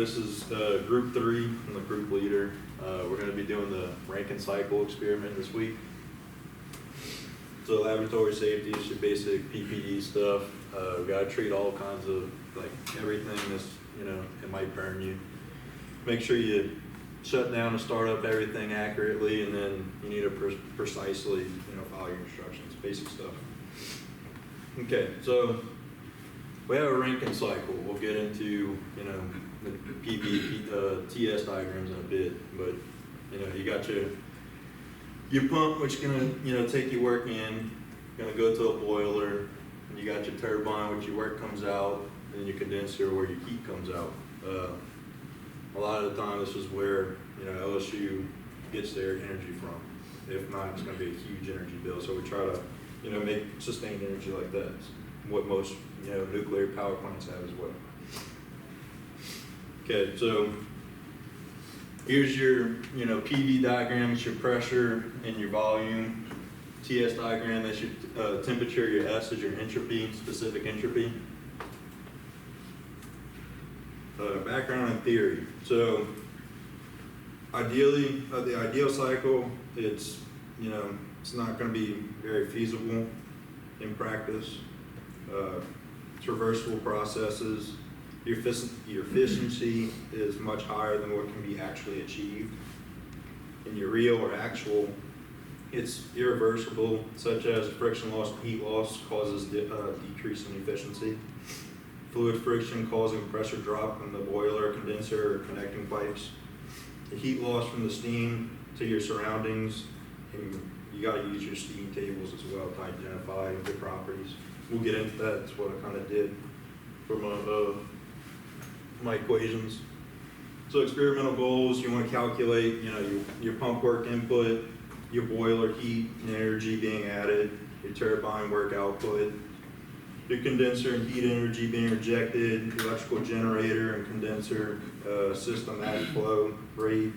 this is group 3. I'm the group leader. We're going to be doing the rank and cycle experiment this week. So laboratory safety is your basic PPE stuff. We got to treat all kinds of, like, everything that's, it might burn you. Make sure you shut down and start up everything accurately, and then you need to precisely, follow your instructions, basic stuff. Okay, so we have a rank and cycle. We'll get into, the PV, TS diagrams in a bit, but, you got your pump, which is gonna, take your work in, gonna go to a boiler, and you got your turbine, which your work comes out, and your condenser, where your heat comes out. A lot of the time, this is where, LSU gets their energy from. If not, it's gonna be a huge energy bill. So we try to, make sustained energy like that. It's what most, nuclear power plants have as well. Okay, so here's your, PV diagram. It's your pressure and your volume. TS diagram, that's your temperature. Your S is your entropy, specific entropy. Background and theory. So ideally, the ideal cycle, it's not going to be very feasible in practice. It's reversible processes. Your efficiency is much higher than what can be actually achieved. In your real or actual, it's irreversible, such as friction loss, heat loss causes decrease in efficiency. Fluid friction causing pressure drop in the boiler, condenser, or connecting pipes. The heat loss from the steam to your surroundings, and you got to use your steam tables as well to identify the properties. We'll get into that. That's what I kind of did for my equations. So experimental goals, you want to calculate, your pump work input, your boiler heat and energy being added, your turbine work output, your condenser and heat energy being rejected, electrical generator and condenser, systematic flow rate,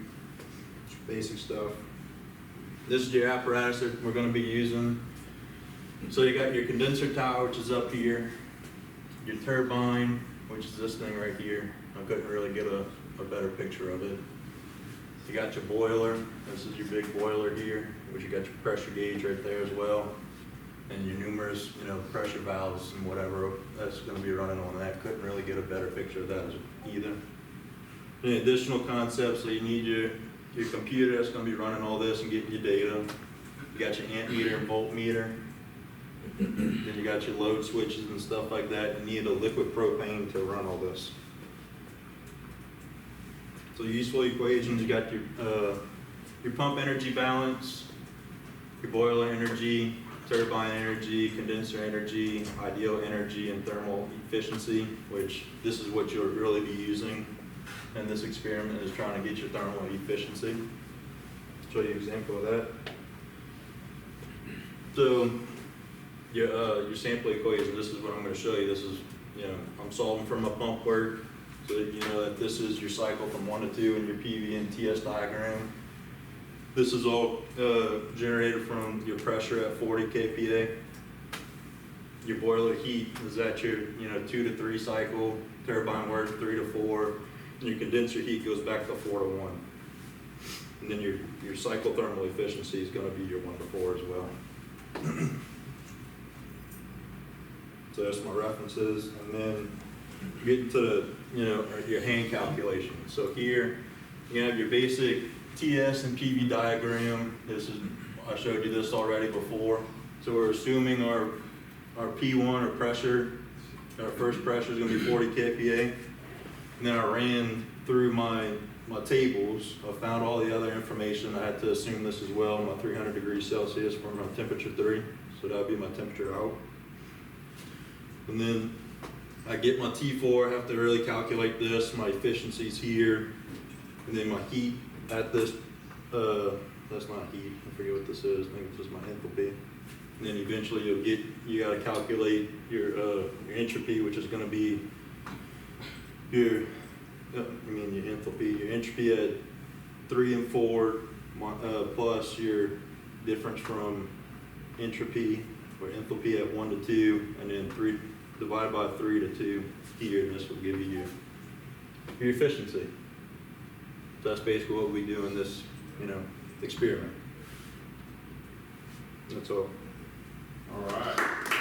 basic stuff. This is your apparatus that we're going to be using. So you got your condenser tower, which is up here, your turbine, which is this thing right here. I couldn't really get a better picture of it. You got your boiler. This is your big boiler here, which you got your pressure gauge right there as well. And your numerous, pressure valves and whatever that's going to be running on that. Couldn't really get a better picture of that either. Any additional concepts, so you need your computer that's going to be running all this and getting your data. You got your amp meter and voltmeter. Then you got your load switches and stuff like that. You need a liquid propane to run all this. So useful equations, you got your pump energy balance, your boiler energy, turbine energy, condenser energy, ideal energy, and thermal efficiency, which this is what you'll really be using in this experiment, is trying to get your thermal efficiency. I'll show you an example of that. So your sample equation, this is what I'm going to show you. This is, I'm solving from a pump work, so that you know that this is your cycle from 1 to 2 in your PV and TS diagram. This is all generated from your pressure at 40 kPa. Your boiler heat is at your 2 to 3 cycle, turbine work 3 to 4, and your condenser heat goes back to 4 to 1. And then your cycle thermal efficiency is going to be your 1 to 4 as well. So that's my references, and then get into the your hand calculation. So here you have your basic TS and PV diagram. This is, I showed you this already before. So we're assuming our P1 or pressure, our first pressure is going to be 40 kPa. And then I ran through my tables. I found all the other information. I had to assume this as well, my 300 degrees Celsius for my temperature 3. So that would be my temperature out. And then I get my T4, I have to really calculate this, my efficiencies here, and then my heat at this, that's not heat, I forget what this is, I think it's just my enthalpy. And then eventually you gotta calculate your entropy, which is gonna be your enthalpy. Your entropy at 3 and 4, plus your difference from entropy, or enthalpy at 1 to 2, and then 3 divided by 3 to 2 here, and this will give you your efficiency. So that's basically what we do in this, experiment. That's all. All right.